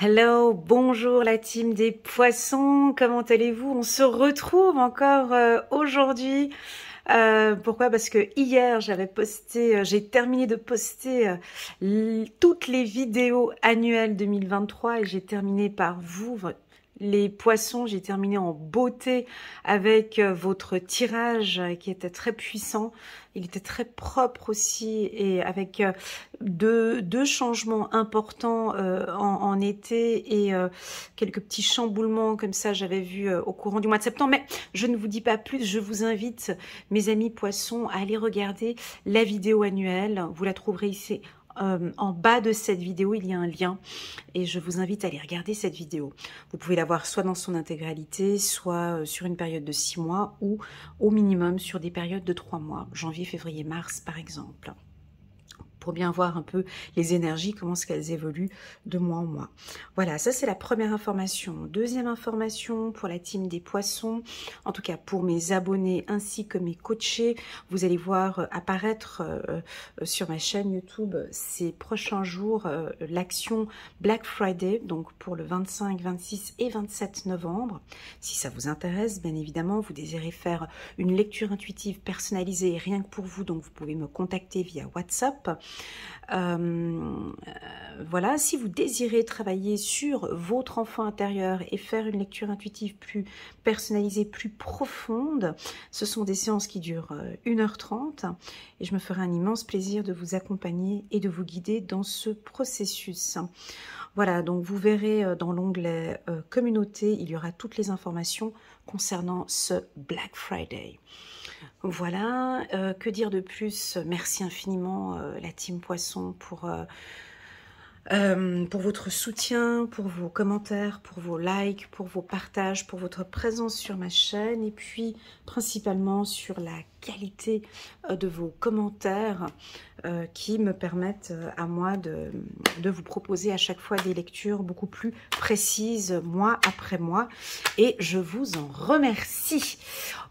Hello, bonjour la team des poissons, comment allez-vous? On se retrouve encore aujourd'hui. Pourquoi? Parce que hier j'avais posté, j'ai terminé de poster toutes les vidéos annuelles 2023 et j'ai terminé par vous, les poissons, j'ai terminé en beauté avec votre tirage qui était très puissant. Il était très propre aussi et avec deux changements importants en été et quelques petits chamboulements comme ça j'avais vu au courant du mois de septembre. Mais je ne vous dis pas plus, je vous invite mes amis poissons à aller regarder la vidéo annuelle. Vous la trouverez ici. En bas de cette vidéo, il y a un lien et je vous invite à aller regarder cette vidéo. Vous pouvez la voir soit dans son intégralité, soit sur une période de 6 mois ou au minimum sur des périodes de 3 mois, janvier, février, mars par exemple, pour bien voir un peu les énergies, comment est-ce qu'elles évoluent de mois en mois. Voilà, ça c'est la première information. Deuxième information pour la team des poissons, en tout cas pour mes abonnés ainsi que mes coachés, vous allez voir apparaître sur ma chaîne YouTube ces prochains jours l'action Black Friday, donc pour le 25, 26 et 27 novembre. Si ça vous intéresse, bien évidemment, vous désirez faire une lecture intuitive personnalisée rien que pour vous, donc vous pouvez me contacter via WhatsApp. Voilà, si vous désirez travailler sur votre enfant intérieur et faire une lecture intuitive plus personnalisée, plus profonde, ce sont des séances qui durent 1h30 et je me ferai un immense plaisir de vous accompagner et de vous guider dans ce processus. Voilà, donc vous verrez dans l'onglet communauté, il y aura toutes les informations concernant ce Black Friday. Voilà, que dire de plus? Merci infiniment la team Poisson pour votre soutien, pour vos commentaires, pour vos likes, pour vos partages, pour votre présence sur ma chaîne et puis principalement sur la qualité de vos commentaires qui me permettent à moi de vous proposer à chaque fois des lectures beaucoup plus précises mois après mois et je vous en remercie.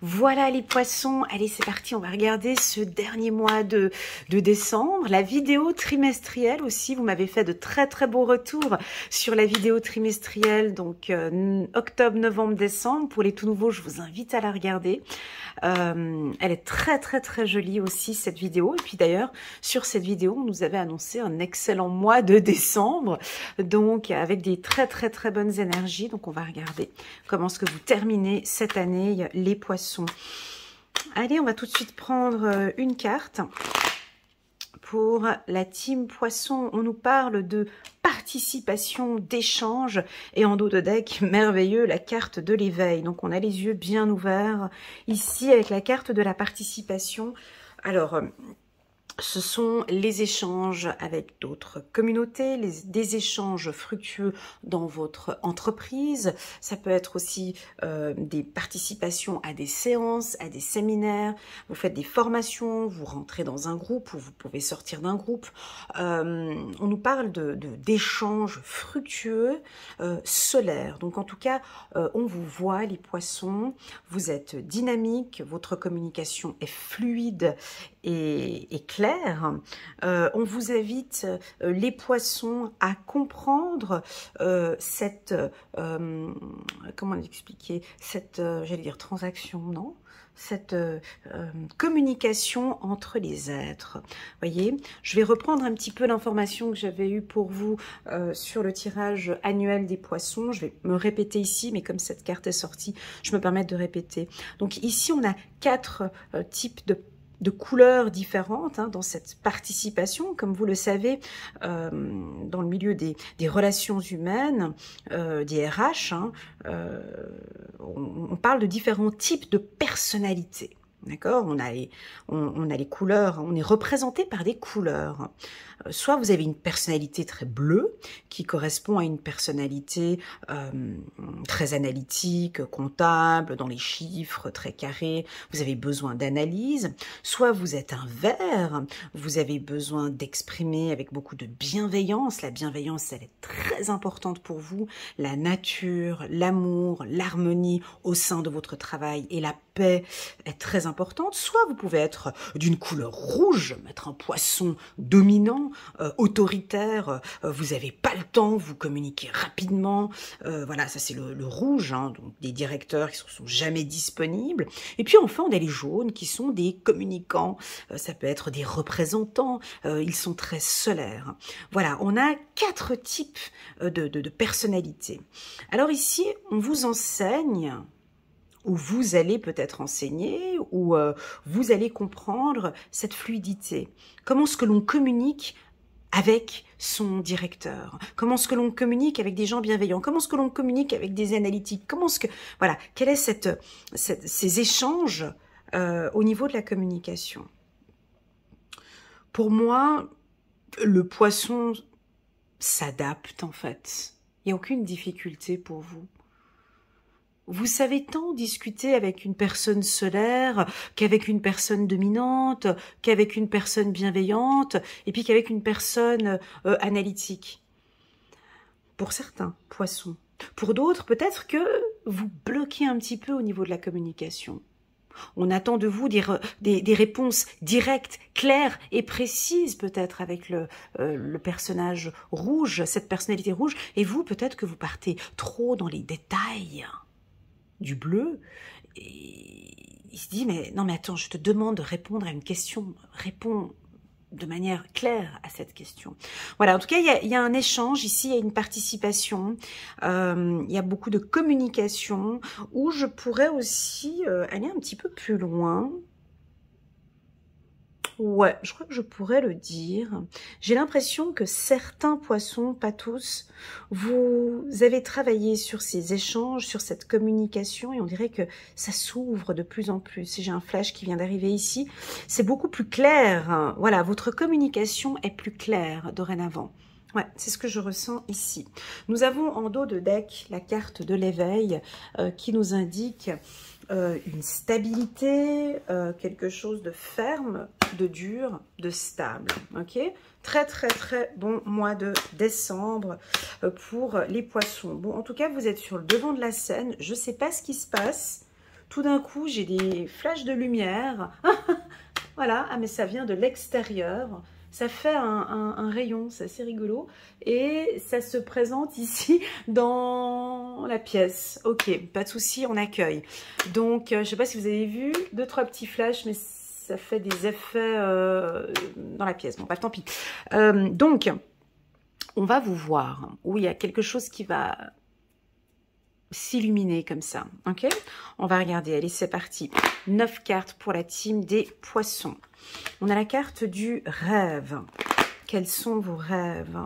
Voilà les poissons, allez c'est parti, on va regarder ce dernier mois de décembre, la vidéo trimestrielle aussi, vous m'avez fait de très beaux retours sur la vidéo trimestrielle, donc octobre, novembre, décembre, pour les tout nouveaux je vous invite à la regarder. Elle est très jolie aussi cette vidéo et puis d'ailleurs sur cette vidéo on nous avait annoncé un excellent mois de décembre donc avec des très bonnes énergies, donc on va regarder comment est-ce que vous terminez cette année les poissons. Allez, on va tout de suite prendre une carte. Pour la team Poisson, on nous parle de participation, d'échange et en dos de deck, merveilleux, la carte de l'éveil. Donc on a les yeux bien ouverts ici avec la carte de la participation. Alors, ce sont les échanges avec d'autres communautés, des échanges fructueux dans votre entreprise. Ça peut être aussi des participations à des séances, à des séminaires. Vous faites des formations, vous rentrez dans un groupe ou vous pouvez sortir d'un groupe. On nous parle d'échanges fructueux solaires. Donc en tout cas, on vous voit les poissons, vous êtes dynamique, votre communication est fluide et clair. On vous invite, les poissons, à comprendre cette, comment l'expliquer, cette, j'allais dire transaction, non ? Cette communication entre les êtres. Voyez, je vais reprendre un petit peu l'information que j'avais eue pour vous sur le tirage annuel des poissons. Je vais me répéter ici, mais comme cette carte est sortie, je me permets de répéter. Donc ici, on a 4 types de couleurs différentes dans cette participation, comme vous le savez, dans le milieu des relations humaines, des RH, on parle de différents types de personnalités. D'accord, on a les couleurs, on est représenté par des couleurs. Soit vous avez une personnalité très bleue, qui correspond à une personnalité très analytique, comptable, dans les chiffres, très carré, vous avez besoin d'analyse. Soit vous êtes un vert, vous avez besoin d'exprimer avec beaucoup de bienveillance. La bienveillance, elle est très importante pour vous. La nature, l'amour, l'harmonie au sein de votre travail et la paix est très importante. Soit vous pouvez être d'une couleur rouge, mettre un poisson dominant, temps, autoritaire, vous n'avez pas le temps, vous communiquez rapidement, voilà, ça c'est le rouge, hein, donc des directeurs qui ne sont jamais disponibles. Et puis enfin, on a les jaunes qui sont des communicants, ça peut être des représentants, ils sont très solaires. Voilà, on a 4 types de personnalités. Alors ici, on vous enseigne, ou vous allez peut-être enseigner, ou vous allez comprendre cette fluidité. Comment est-ce que l'on communique avec son directeur? Comment est-ce que l'on communique avec des gens bienveillants? Comment est-ce que l'on communique avec des analytiques? Comment est-ce que... Voilà, quels est ces échanges au niveau de la communication? Pour moi, le poisson s'adapte en fait. Il n'y a aucune difficulté pour vous. Vous savez tant discuter avec une personne solaire qu'avec une personne dominante, qu'avec une personne bienveillante, et puis qu'avec une personne analytique. Pour certains, poissons. Pour d'autres, peut-être que vous bloquez un petit peu au niveau de la communication. On attend de vous des réponses directes, claires et précises, peut-être avec le personnage rouge, cette personnalité rouge, et vous, peut-être que vous partez trop dans les détails du bleu, et il se dit, mais non mais attends, je te demande de répondre à une question, réponds de manière claire à cette question. Voilà, en tout cas, il y a un échange ici, il y a une participation, il y a beaucoup de communication, où je pourrais aussi aller un petit peu plus loin. Ouais, je crois que je pourrais le dire. J'ai l'impression que certains poissons, pas tous, vous avez travaillé sur ces échanges, sur cette communication, et on dirait que ça s'ouvre de plus en plus. J'ai un flash qui vient d'arriver ici. C'est beaucoup plus clair, hein. Voilà, votre communication est plus claire dorénavant. Ouais, c'est ce que je ressens ici. Nous avons en dos de deck la carte de l'éveil qui nous indique une stabilité, quelque chose de ferme, de dur, de stable. Ok, très très très bon mois de décembre pour les poissons. Bon, en tout cas, vous êtes sur le devant de la scène. Je ne sais pas ce qui se passe. Tout d'un coup, j'ai des flashs de lumière. Voilà, ah mais ça vient de l'extérieur. Ça fait un rayon, c'est assez rigolo. Et ça se présente ici dans la pièce. Ok, pas de souci, on accueille. Donc, je ne sais pas si vous avez vu, 2-3 petits flashs, mais ça fait des effets dans la pièce. Bon, bah, tant pis. Donc, on va vous voir où il y a quelque chose qui va s'illuminer comme ça. Ok, on va regarder. Allez, c'est parti. 9 cartes pour la team des poissons. On a la carte du rêve. Quels sont vos rêves?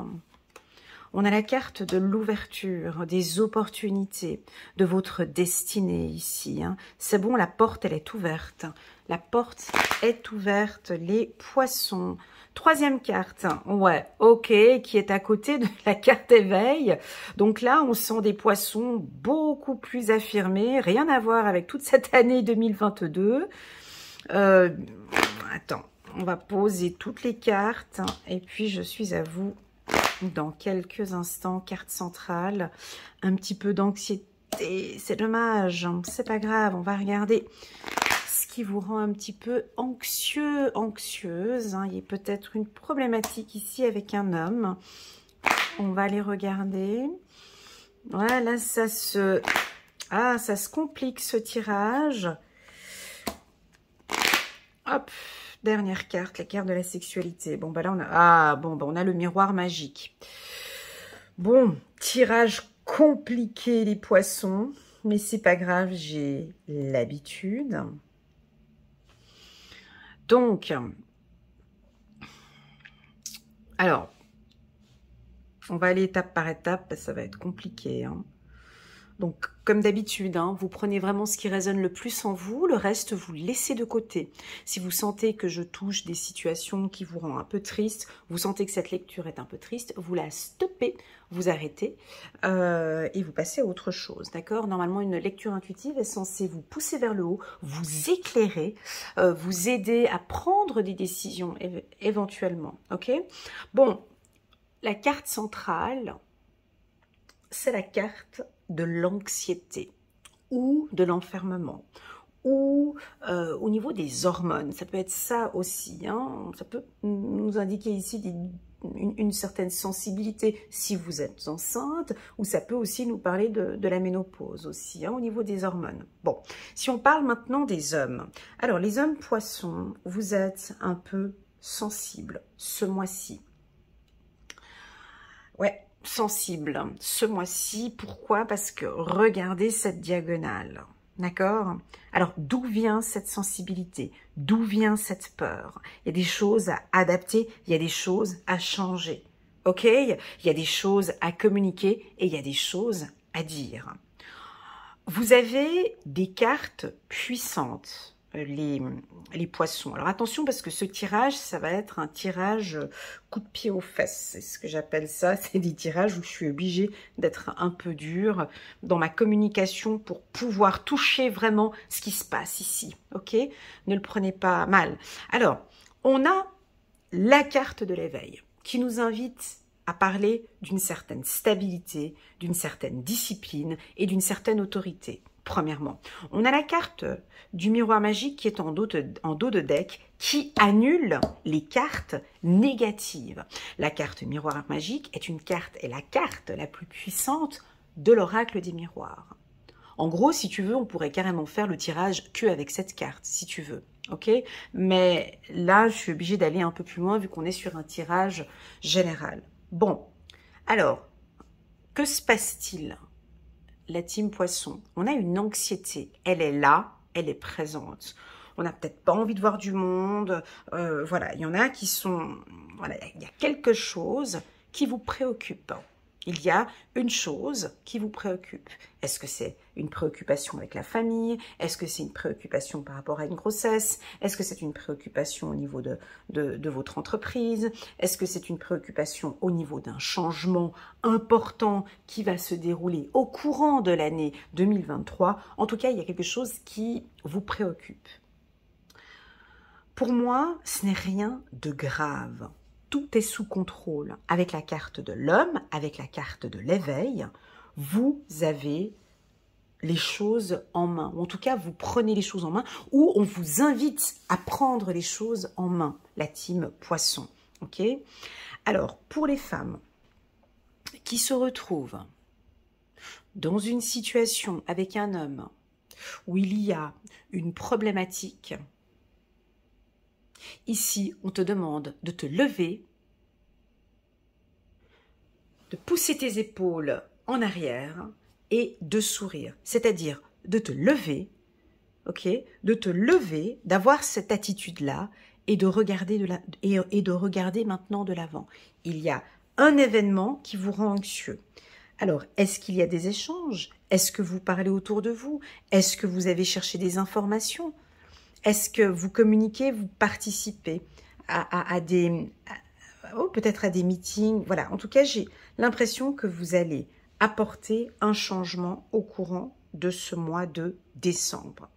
On a la carte de l'ouverture, des opportunités, de votre destinée ici. Hein. C'est bon, la porte, elle est ouverte. La porte est ouverte, les poissons. Troisième carte, ouais, ok, qui est à côté de la carte éveil. Donc là, on sent des poissons beaucoup plus affirmés, rien à voir avec toute cette année 2022. Attends, on va poser toutes les cartes et puis je suis à vous dans quelques instants. Carte centrale, un petit peu d'anxiété, c'est dommage, c'est pas grave, on va regarder ce qui vous rend un petit peu anxieux, anxieuse. Hein. Il y a peut-être une problématique ici avec un homme. On va aller regarder. Voilà, ça se complique ce tirage. Hop, dernière carte, la carte de la sexualité. Bon, bah là, on a le miroir magique. Bon, tirage compliqué, les poissons. Mais c'est pas grave, j'ai l'habitude. Donc, alors, on va aller étape par étape, parce que ça va être compliqué, hein. Donc, comme d'habitude, hein, vous prenez vraiment ce qui résonne le plus en vous, le reste, vous laissez de côté. Si vous sentez que je touche des situations qui vous rendent un peu triste, vous sentez que cette lecture est un peu triste, vous la stoppez, vous arrêtez et vous passez à autre chose, d'accord? Normalement, une lecture intuitive est censée vous pousser vers le haut, vous éclairer, vous aider à prendre des décisions éventuellement, ok? Bon, la carte centrale, c'est la carte de l'anxiété ou de l'enfermement ou au niveau des hormones. Ça peut être ça aussi, hein. Ça peut nous indiquer ici une certaine sensibilité si vous êtes enceinte, ou ça peut aussi nous parler de la ménopause aussi, hein, au niveau des hormones. Bon, si on parle maintenant des hommes. Alors, les hommes poissons, vous êtes un peu sensibles ce mois-ci. Ouais, sensible ce mois-ci. Pourquoi? Parce que regardez cette diagonale. D'accord? Alors, d'où vient cette sensibilité? D'où vient cette peur? Il y a des choses à adapter, il y a des choses à changer. Ok? Il y a des choses à communiquer et il y a des choses à dire. Vous avez des cartes puissantes, les poissons. Alors attention parce que ce tirage, ça va être un tirage coup de pied aux fesses. C'est ce que j'appelle ça. C'est des tirages où je suis obligée d'être un peu dure dans ma communication pour pouvoir toucher vraiment ce qui se passe ici. Ok? Ne le prenez pas mal. Alors, on a la carte de l'éveil qui nous invite à parler d'une certaine stabilité, d'une certaine discipline et d'une certaine autorité. Premièrement, on a la carte du miroir magique qui est en dos de deck qui annule les cartes négatives. La carte miroir magique est la carte la plus puissante de l'oracle des miroirs. En gros, si tu veux, on pourrait carrément faire le tirage que avec cette carte, si tu veux. Ok? Mais là, je suis obligée d'aller un peu plus loin vu qu'on est sur un tirage général. Bon, alors, que se passe-t-il? La team poisson, on a une anxiété, elle est là, elle est présente. On n'a peut-être pas envie de voir du monde, voilà, il y en a qui sont, voilà, il y a quelque chose qui vous préoccupe. Il y a une chose qui vous préoccupe. Est-ce que c'est une préoccupation avec la famille? Est-ce que c'est une préoccupation par rapport à une grossesse? Est-ce que c'est une préoccupation au niveau de votre entreprise? Est-ce que c'est une préoccupation au niveau d'un changement important qui va se dérouler au courant de l'année 2023? En tout cas, il y a quelque chose qui vous préoccupe. Pour moi, ce n'est rien de grave. Tout est sous contrôle. Avec la carte de l'homme, avec la carte de l'éveil, vous avez les choses en main. Ou en tout cas, vous prenez les choses en main ou on vous invite à prendre les choses en main, la team poisson. Ok? Alors, pour les femmes qui se retrouvent dans une situation avec un homme où il y a une problématique, ici, on te demande de te lever, de pousser tes épaules en arrière et de sourire. C'est-à-dire de te lever, ok, de te lever, d'avoir cette attitude-là et de regarder de regarder maintenant de l'avant. Il y a un événement qui vous rend anxieux. Alors, est-ce qu'il y a des échanges? Est-ce que vous parlez autour de vous? Est-ce que vous avez cherché des informations? Est-ce que vous communiquez, vous participez peut-être à des meetings? Voilà, en tout cas, j'ai l'impression que vous allez apporter un changement au courant de ce mois de décembre.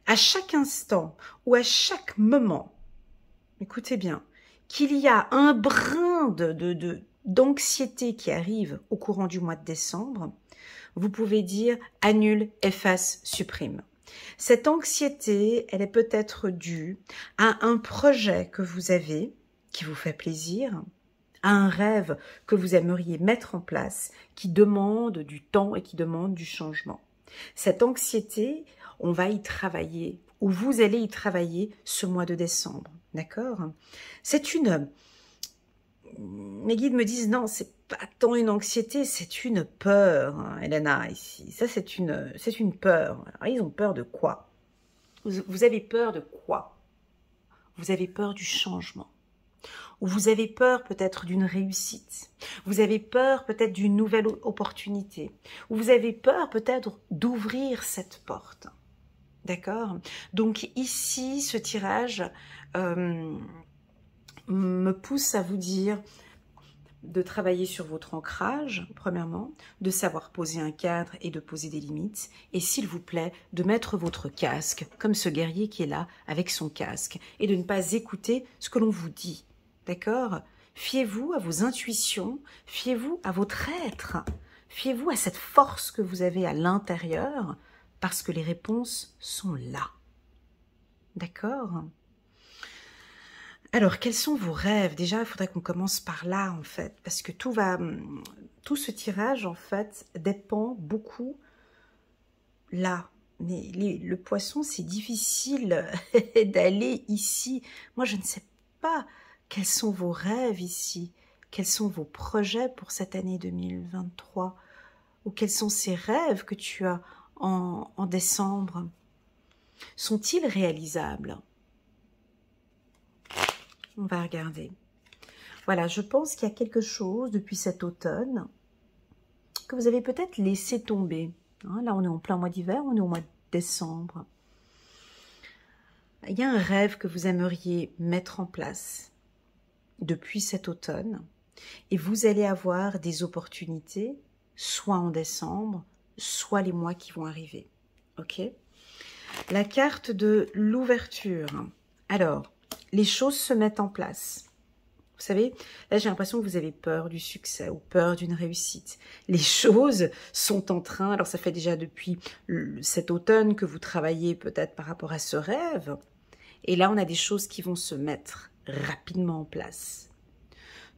À chaque instant ou à chaque moment, écoutez bien, qu'il y a un brin d'anxiété qui arrive au courant du mois de décembre, vous pouvez dire annule, efface, supprime. Cette anxiété, elle est peut-être due à un projet que vous avez qui vous fait plaisir, à un rêve que vous aimeriez mettre en place qui demande du temps et qui demande du changement. Cette anxiété, on va y travailler ou vous allez y travailler ce mois de décembre, d'accord? Mes guides me disent non, c'est pas tant une anxiété, c'est une peur, hein, Elena, ici. Ça, c'est une peur. Alors, ils ont peur de quoi? Vous avez peur de quoi? Vous avez peur du changement. Ou vous avez peur peut-être d'une réussite. Vous avez peur peut-être d'une nouvelle opportunité. Ou vous avez peur peut-être d'ouvrir cette porte. D'accord? Donc ici, ce tirage me pousse à vous dire de travailler sur votre ancrage, premièrement, de savoir poser un cadre et de poser des limites, et s'il vous plaît, de mettre votre casque, comme ce guerrier qui est là, avec son casque, et de ne pas écouter ce que l'on vous dit, d'accord? Fiez-vous à vos intuitions, fiez-vous à votre être, fiez-vous à cette force que vous avez à l'intérieur parce que les réponses sont là. D'accord? Alors, quels sont vos rêves? Déjà, il faudrait qu'on commence par là, en fait, parce que tout ce tirage, en fait, dépend beaucoup là. Mais le poisson, c'est difficile d'aller ici. Moi, je ne sais pas quels sont vos rêves ici, quels sont vos projets pour cette année 2023, ou quels sont ces rêves que tu as en décembre. Sont-ils réalisables? On va regarder. Voilà, je pense qu'il y a quelque chose depuis cet automne que vous avez peut-être laissé tomber. Hein, là, on est en plein mois d'hiver, on est au mois de décembre. Il y a un rêve que vous aimeriez mettre en place depuis cet automne et vous allez avoir des opportunités, soit en décembre, soit les mois qui vont arriver. Ok? La carte de l'ouverture. Alors, les choses se mettent en place. Vous savez, là j'ai l'impression que vous avez peur du succès ou peur d'une réussite. Les choses sont en train, alors ça fait déjà depuis cet automne que vous travaillez peut-être par rapport à ce rêve, et là on a des choses qui vont se mettre rapidement en place.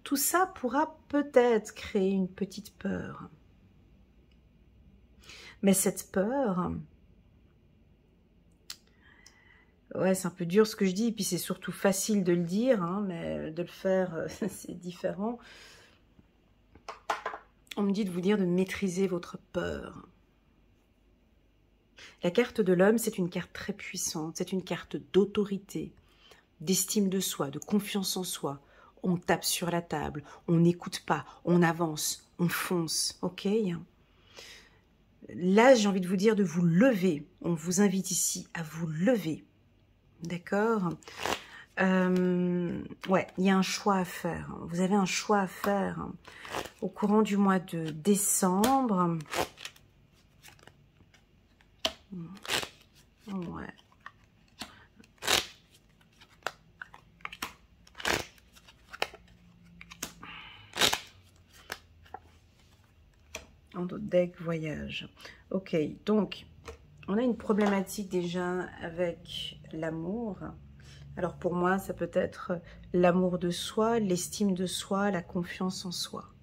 Tout ça pourra peut-être créer une petite peur. Mais cette peur, ouais, c'est un peu dur ce que je dis, et puis c'est surtout facile de le dire, hein, mais de le faire, c'est différent. On me dit de vous dire de maîtriser votre peur. La carte de l'homme, c'est une carte très puissante, c'est une carte d'autorité, d'estime de soi, de confiance en soi. On tape sur la table, on n'écoute pas, on avance, on fonce, ok? Là, j'ai envie de vous dire de vous lever. On vous invite ici à vous lever, d'accord? Ouais, il y a un choix à faire. Vous avez un choix à faire au courant du mois de décembre. Ouais. En deck voyage. Ok, donc on a une problématique déjà avec l'amour. Alors pour moi, ça peut être l'amour de soi, l'estime de soi, la confiance en soi.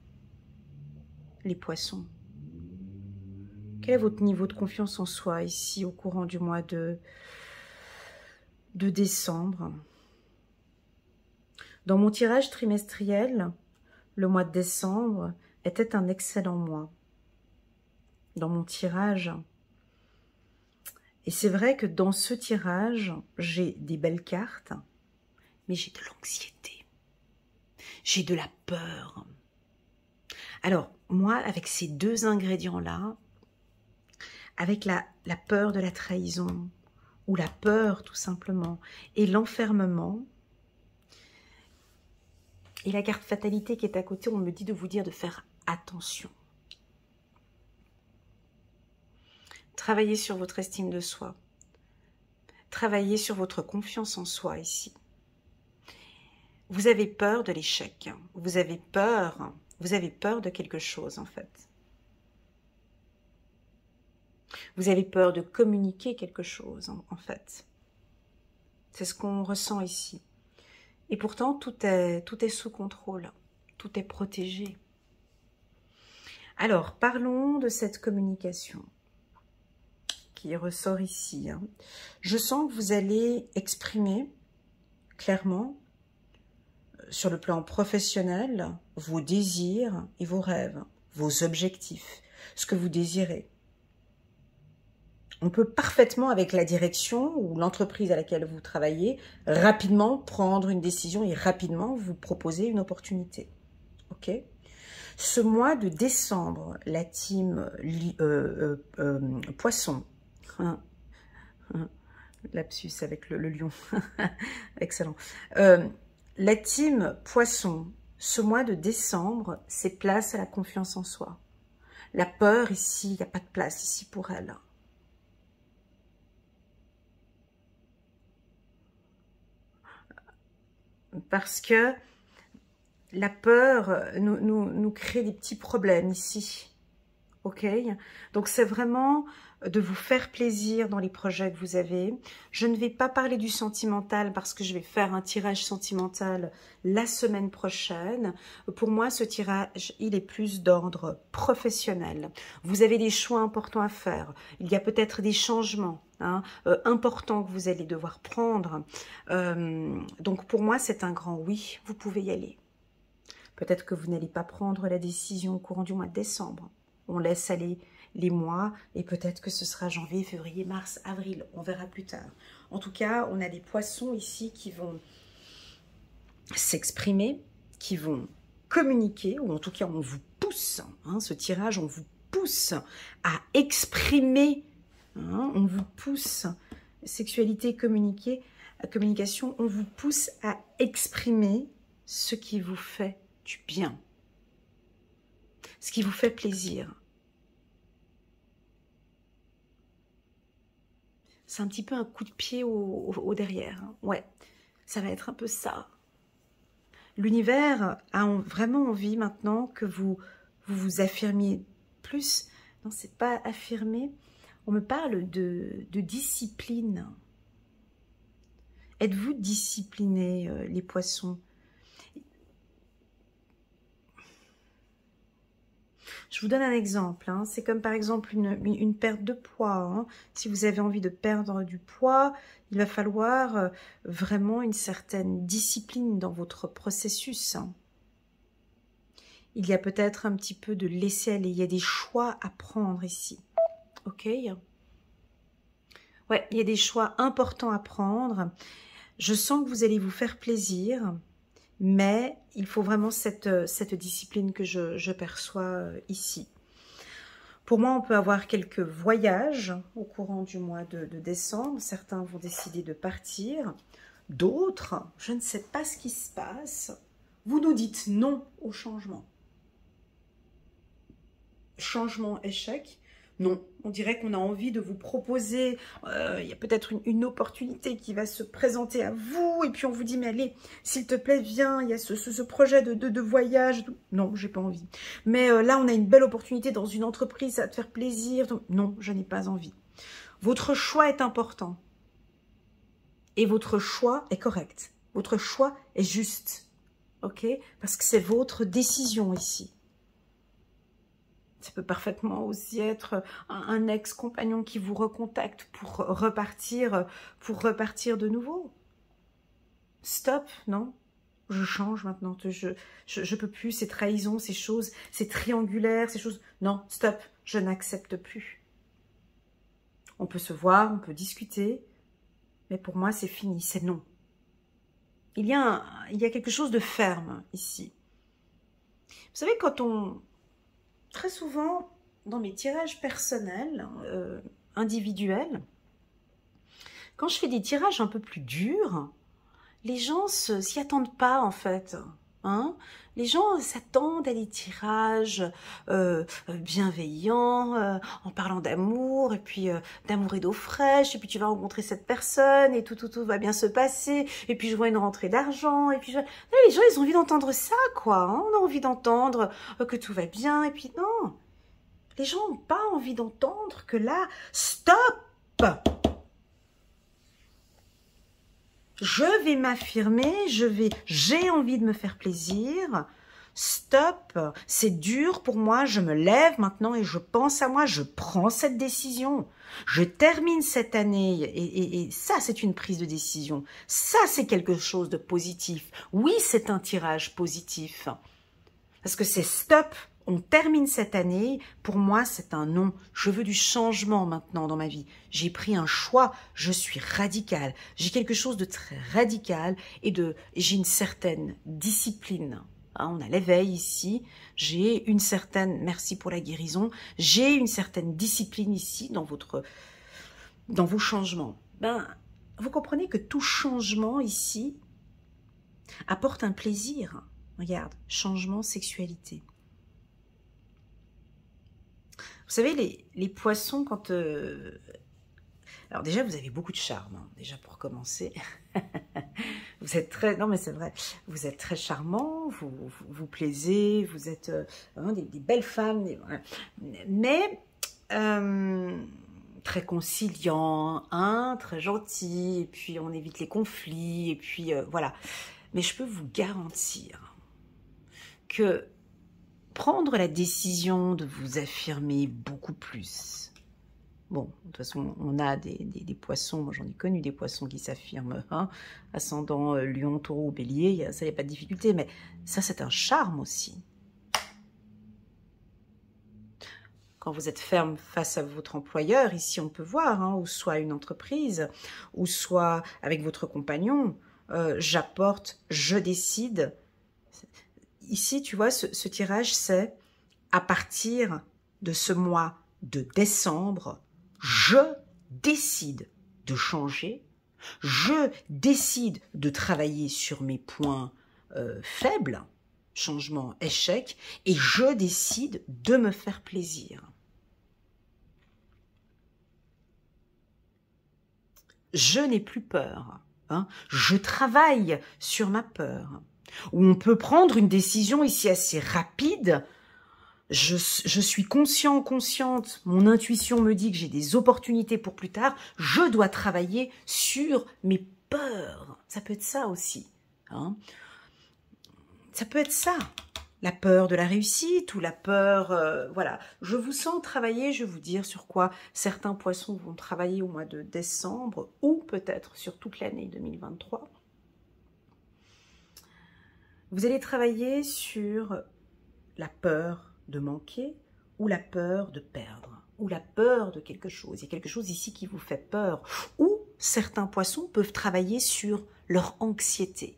Les poissons. Quel est votre niveau de confiance en soi ici au courant du mois de décembre? Dans mon tirage trimestriel, le mois de décembre était un excellent mois. Dans mon tirage. Et c'est vrai que dans ce tirage, j'ai des belles cartes, mais j'ai de l'anxiété. J'ai de la peur. Alors, moi, avec ces deux ingrédients-là, avec la peur de la trahison, ou la peur tout simplement, et l'enfermement, et la carte fatalité qui est à côté, on me dit de vous dire de faire attention. Travaillez sur votre estime de soi. Travaillez sur votre confiance en soi ici. Vous avez peur de l'échec. Vous avez peur de quelque chose en fait. Vous avez peur de communiquer quelque chose en fait. C'est ce qu'on ressent ici. Et pourtant, tout est sous contrôle. Tout est protégé. Alors, parlons de cette communication qui ressort ici. Je sens que vous allez exprimer clairement, sur le plan professionnel, vos désirs et vos rêves, vos objectifs, ce que vous désirez. On peut parfaitement, avec la direction ou l'entreprise à laquelle vous travaillez, rapidement prendre une décision et rapidement vous proposer une opportunité. Ok ? Ce mois de décembre, la team Poisson, lapsus avec le lion, excellent. La team Poisson, ce mois de décembre, c'est place à la confiance en soi. La peur ici, il n'y a pas de place ici pour elle. Parce que la peur nous crée des petits problèmes ici. ok? Donc c'est vraiment de vous faire plaisir dans les projets que vous avez. Je ne vais pas parler du sentimental parce que je vais faire un tirage sentimental la semaine prochaine. Pour moi, ce tirage, il est plus d'ordre professionnel. Vous avez des choix importants à faire. Il y a peut-être des changements importants que vous allez devoir prendre. Donc pour moi, c'est un grand oui, vous pouvez y aller. Peut-être que vous n'allez pas prendre la décision au courant du mois de décembre. On laisse aller les mois et peut-être que ce sera janvier, février, mars, avril. On verra plus tard. En tout cas, on a des poissons ici qui vont s'exprimer, qui vont communiquer, ou en tout cas on vous pousse, ce tirage, on vous pousse à exprimer, on vous pousse, sexualité, communication, on vous pousse à exprimer ce qui vous fait du bien, ce qui vous fait plaisir. C'est un petit peu un coup de pied au derrière. Ouais, ça va être un peu ça. L'univers a vraiment envie maintenant que vous affirmiez plus. Non, c'est pas affirmer. On me parle de discipline. Êtes-vous disciplinés, les poissons? Je vous donne un exemple, c'est comme par exemple une perte de poids. Si vous avez envie de perdre du poids, il va falloir vraiment une certaine discipline dans votre processus. Il y a peut-être un petit peu de laisser aller, il y a des choix à prendre ici. Ok? Ouais, il y a des choix importants à prendre. Je sens que vous allez vous faire plaisir. Mais il faut vraiment cette discipline que je perçois ici. Pour moi, on peut avoir quelques voyages au courant du mois de décembre. Certains vont décider de partir. D'autres, je ne sais pas ce qui se passe. Vous nous dites non au changement. Changement, échec. Non, on dirait qu'on a envie de vous proposer, il y a peut-être une opportunité qui va se présenter à vous, et puis on vous dit, mais allez, s'il te plaît, viens, il y a ce projet de voyage. Non, j'ai pas envie. Mais là, on a une belle opportunité dans une entreprise, ça va te faire plaisir. Donc, non, je n'ai pas envie. Votre choix est important. Et votre choix est correct. Votre choix est juste. Ok? Parce que c'est votre décision ici. Ça peut parfaitement aussi être un ex-compagnon qui vous recontacte pour repartir de nouveau. Stop, non? Je change maintenant. Je peux plus ces trahisons, ces choses, ces triangulaires, ces choses. Non, stop, je n'accepte plus. On peut se voir, on peut discuter, mais pour moi, c'est fini, c'est non. Il y a quelque chose de ferme ici. Vous savez, très souvent, dans mes tirages personnels, individuels, quand je fais des tirages un peu plus durs, les gens s'y attendent pas en fait. Les gens s'attendent à des tirages bienveillants, en parlant d'amour, et puis d'amour et d'eau fraîche, et puis tu vas rencontrer cette personne, et tout va bien se passer, et puis je vois une rentrée d'argent, et puis les gens, ils ont envie d'entendre ça, quoi. On a envie d'entendre que tout va bien, et puis non. Les gens n'ont pas envie d'entendre que là, stop! Je vais m'affirmer, j'ai envie de me faire plaisir. Stop, c'est dur pour moi, je me lève maintenant et je pense à moi, je prends cette décision. Je termine cette année et ça, c'est une prise de décision. Ça, c'est quelque chose de positif. Oui, c'est un tirage positif. Parce que c'est stop. On termine cette année, pour moi c'est un non, je veux du changement maintenant dans ma vie. J'ai pris un choix, je suis radicale, j'ai quelque chose de très radical et j'ai une certaine discipline. On a l'éveil ici, j'ai une certaine, merci pour la guérison, j'ai une certaine discipline ici dans vos changements. Vous comprenez que tout changement ici apporte un plaisir. Regarde, changement, sexualité. Vous savez, les poissons, quand... Alors déjà, vous avez beaucoup de charme, déjà pour commencer. Vous êtes très... Non, mais c'est vrai. Vous êtes très charmant, vous plaisez, vous êtes vraiment des belles femmes. Voilà. Mais très conciliant, hein, très gentil, et puis on évite les conflits, et puis voilà. Mais je peux vous garantir que prendre la décision de vous affirmer beaucoup plus. Bon, de toute façon, on a des poissons, moi j'en ai connu des poissons qui s'affirment, hein, ascendant lion, taureau, bélier, ça, il n'y a pas de difficulté, mais ça, c'est un charme aussi. Quand vous êtes ferme face à votre employeur, ici on peut voir, hein, ou soit une entreprise, ou soit avec votre compagnon, j'apporte, je décide. Ici, tu vois, ce tirage, c'est à partir de ce mois de décembre, je décide de changer, je décide de travailler sur mes points faibles, changement, échec, et je décide de me faire plaisir. Je n'ai plus peur, hein. Je travaille sur ma peur. Ou on peut prendre une décision ici assez rapide. Je suis conscient, consciente, mon intuition me dit que j'ai des opportunités pour plus tard, je dois travailler sur mes peurs. Ça peut être ça aussi, hein. Ça peut être ça, la peur de la réussite ou la peur, voilà. Je vous sens travailler, je vais vous dire sur quoi certains poissons vont travailler au mois de décembre ou peut-être sur toute l'année 2023. Vous allez travailler sur la peur de manquer ou la peur de perdre ou la peur de quelque chose. Il y a quelque chose ici qui vous fait peur. Ou certains poissons peuvent travailler sur leur anxiété.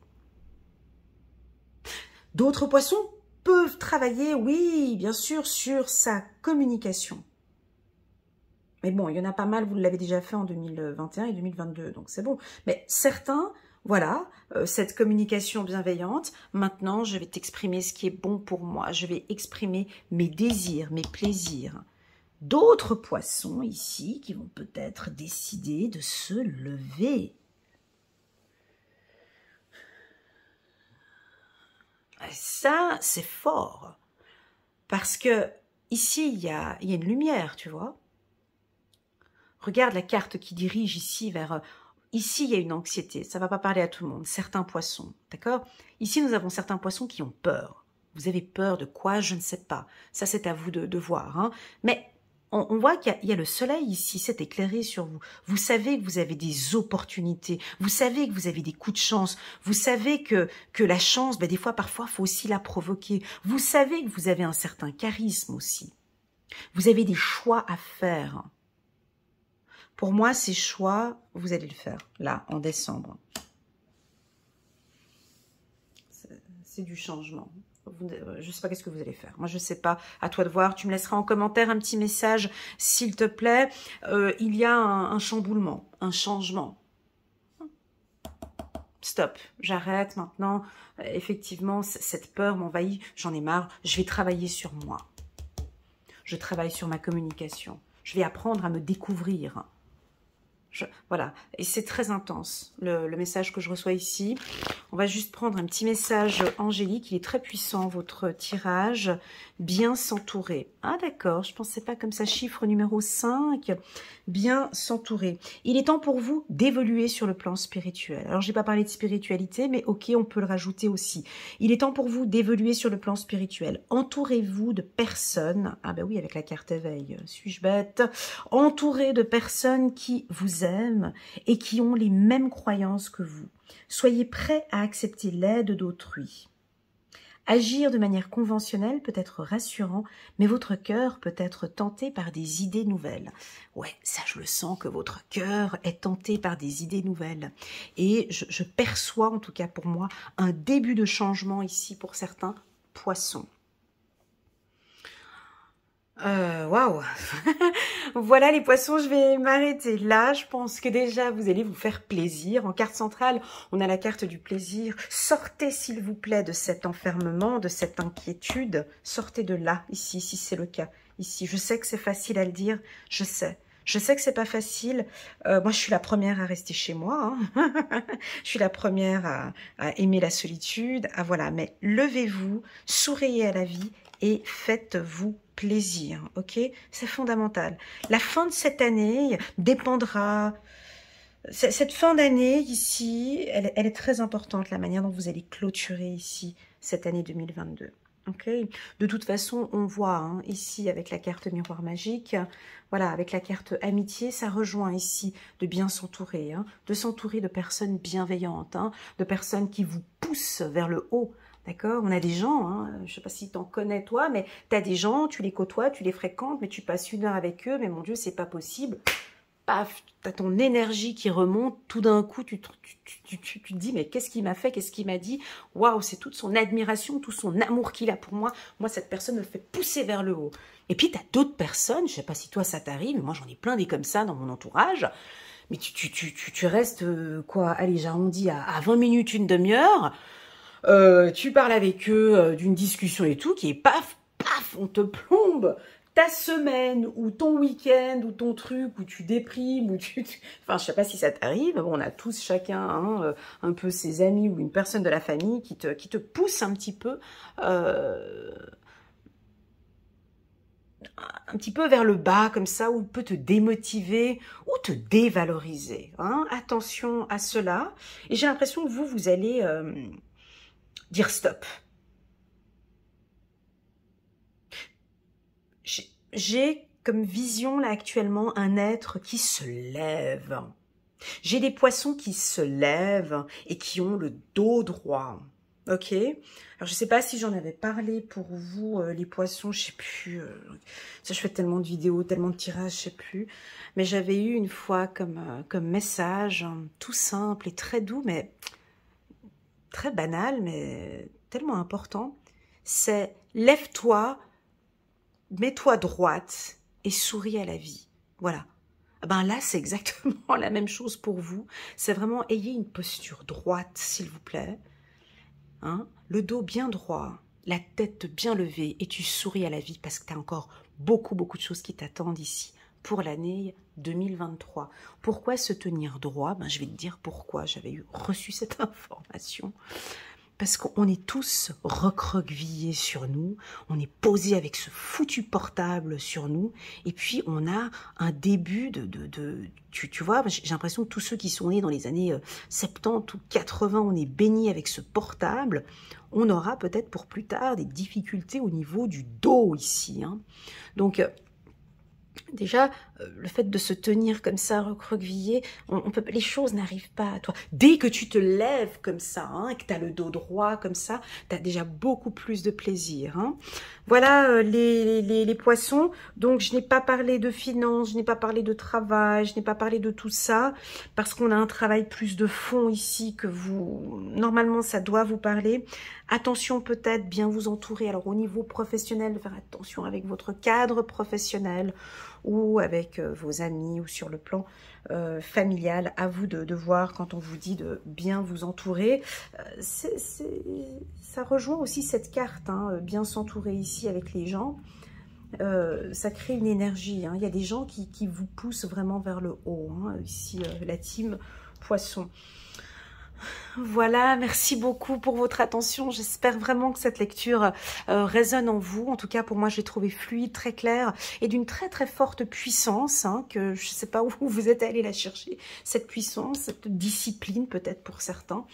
D'autres poissons peuvent travailler, oui, bien sûr, sur sa communication. Mais bon, il y en a pas mal, vous l'avez déjà fait en 2021 et 2022, donc c'est bon. Mais certains, voilà, cette communication bienveillante, maintenant je vais t'exprimer ce qui est bon pour moi, je vais exprimer mes désirs, mes plaisirs. D'autres poissons ici qui vont peut-être décider de se lever. Et ça, c'est fort, parce que ici, il y a une lumière, tu vois. Regarde la carte qui dirige ici vers... Ici, il y a une anxiété, ça ne va pas parler à tout le monde, certains poissons, d'accord? Ici, nous avons certains poissons qui ont peur. Vous avez peur de quoi? Je ne sais pas. Ça, c'est à vous de voir, hein. Mais on voit qu'il y a le soleil ici, c'est éclairé sur vous. Vous savez que vous avez des opportunités. Vous savez que vous avez des coups de chance. Vous savez que la chance, ben, des fois, parfois, il faut aussi la provoquer. Vous savez que vous avez un certain charisme aussi. Vous avez des choix à faire. Pour moi, ces choix, vous allez le faire, là, en décembre. C'est du changement. Je ne sais pas qu'est-ce que vous allez faire. Moi, je ne sais pas. À toi de voir. Tu me laisseras en commentaire un petit message, s'il te plaît. Il y a un chamboulement, un changement. Stop. J'arrête maintenant. Effectivement, cette peur m'envahit. J'en ai marre. Je vais travailler sur moi. Je travaille sur ma communication. Je vais apprendre à me découvrir. Voilà, et c'est très intense, le message que je reçois ici. On va juste prendre un petit message angélique, il est très puissant, votre tirage. Bien s'entourer. Ah d'accord, je ne pensais pas comme ça. Chiffre numéro 5, bien s'entourer. Il est temps pour vous d'évoluer sur le plan spirituel. Alors, je n'ai pas parlé de spiritualité, mais ok, on peut le rajouter aussi. Il est temps pour vous d'évoluer sur le plan spirituel. Entourez-vous de personnes, ah ben oui, avec la carte éveil, suis-je bête? Entourez de personnes qui vous aiment et qui ont les mêmes croyances que vous. Soyez prêts à accepter l'aide d'autrui. Agir de manière conventionnelle peut être rassurant, mais votre cœur peut être tenté par des idées nouvelles. Ouais, ça je le sens que votre cœur est tenté par des idées nouvelles. Et je perçois, en tout cas pour moi, un début de changement ici pour certains poissons. Waouh. Voilà les poissons, je vais m'arrêter là. Je pense que déjà vous allez vous faire plaisir. En carte centrale, on a la carte du plaisir. Sortez s'il vous plaît de cet enfermement, de cette inquiétude. Sortez de là, ici, si c'est le cas. Ici, je sais que c'est facile à le dire, je sais. Je sais que c'est pas facile. Moi, je suis la première à rester chez moi. Hein. Je suis la première à aimer la solitude. Voilà. Mais levez-vous, souriez à la vie et faites-vous plaisir. Ok? C'est fondamental. La fin de cette année dépendra. Cette fin d'année ici, elle est très importante, la manière dont vous allez clôturer ici cette année 2022. Okay. De toute façon, on voit hein, ici avec la carte miroir magique, voilà, avec la carte amitié, ça rejoint ici de bien s'entourer, hein, de s'entourer de personnes bienveillantes, hein, de personnes qui vous poussent vers le haut. D'accord? On a des gens, hein, je ne sais pas si tu en connais toi, mais tu as des gens, tu les côtoies, tu les fréquentes, mais tu passes 1 heure avec eux, mais mon Dieu, c'est pas possible. Paf, tu as ton énergie qui remonte, tout d'un coup, tu te dis, mais qu'est-ce qu'il m'a fait, qu'est-ce qu'il m'a dit? Waouh, c'est toute son admiration, tout son amour qu'il a pour moi. Moi, cette personne me fait pousser vers le haut. Et puis, tu as d'autres personnes, je ne sais pas si toi, ça t'arrive, mais moi, j'en ai plein des comme ça dans mon entourage. Mais tu restes, quoi, allez, j'arrondis à 20 minutes, une demi-heure. Tu parles avec eux d'une discussion et tout, qui est paf, paf, on te plombe ta semaine ou ton week-end ou ton truc où tu déprimes ou enfin je sais pas si ça t'arrive, bon, on a tous chacun hein, un peu ses amis ou une personne de la famille qui te pousse un petit peu vers le bas comme ça, ou peut te démotiver ou te dévaloriser hein. Attention à cela, et j'ai l'impression que vous allez dire stop. J'ai comme vision là actuellement un être qui se lève. J'ai des poissons qui se lèvent et qui ont le dos droit. Ok? Alors je sais pas si j'en avais parlé pour vous, les poissons, je sais plus. Ça, je fais tellement de vidéos, tellement de tirages, je sais plus. Mais j'avais eu une fois comme message, tout simple et très doux, mais très banal, mais tellement important. C'est lève-toi, mets-toi droite et souris à la vie. Voilà. Ben là, c'est exactement la même chose pour vous. C'est vraiment, ayez une posture droite, s'il vous plaît. Hein? Le dos bien droit, la tête bien levée, et tu souris à la vie parce que tu as encore beaucoup de choses qui t'attendent ici pour l'année 2023. Pourquoi se tenir droit? Ben, je vais te dire pourquoi j'avais reçu cette information. Parce qu'on est tous recroquevillés sur nous, on est posé avec ce foutu portable sur nous, et puis on a un début tu vois, j'ai l'impression que tous ceux qui sont nés dans les années 70 ou 80, on est bénis avec ce portable, on aura peut-être pour plus tard des difficultés au niveau du dos ici. Hein. Donc, déjà, le fait de se tenir comme ça, recroquevillé, les choses n'arrivent pas à toi. Dès que tu te lèves comme ça, hein, que tu as le dos droit comme ça, tu as déjà beaucoup plus de plaisir. Hein. Voilà les poissons. Donc, je n'ai pas parlé de finances, je n'ai pas parlé de travail, je n'ai pas parlé de tout ça, parce qu'on a un travail plus de fond ici que vous... Normalement, ça doit vous parler. Attention peut-être, bien vous entourer. Alors, au niveau professionnel, de faire attention avec votre cadre professionnel, ou avec vos amis, ou sur le plan familial. À vous de voir quand on vous dit de bien vous entourer. Ça rejoint aussi cette carte, hein, bien s'entourer ici avec les gens. Ça crée une énergie. Hein. Il y a des gens qui vous poussent vraiment vers le haut. Hein, ici, la team Poisson. Voilà, merci beaucoup pour votre attention. J'espère vraiment que cette lecture résonne en vous. En tout cas, pour moi, je l'ai trouvé fluide, très claire et d'une très forte puissance, hein, que je ne sais pas où vous êtes allé la chercher, cette puissance, cette discipline peut-être pour certains.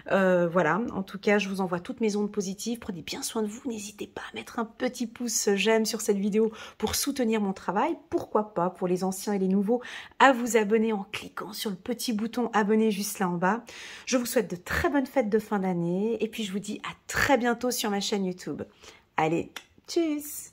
Voilà, en tout cas, je vous envoie toutes mes ondes positives. Prenez bien soin de vous. N'hésitez pas à mettre un petit pouce j'aime sur cette vidéo pour soutenir mon travail. Pourquoi pas, pour les anciens et les nouveaux, à vous abonner en cliquant sur le petit bouton abonner juste là en bas. Je vous souhaite de très bonnes fêtes de fin d'année et puis je vous dis à très bientôt sur ma chaîne YouTube. Allez, tchuss!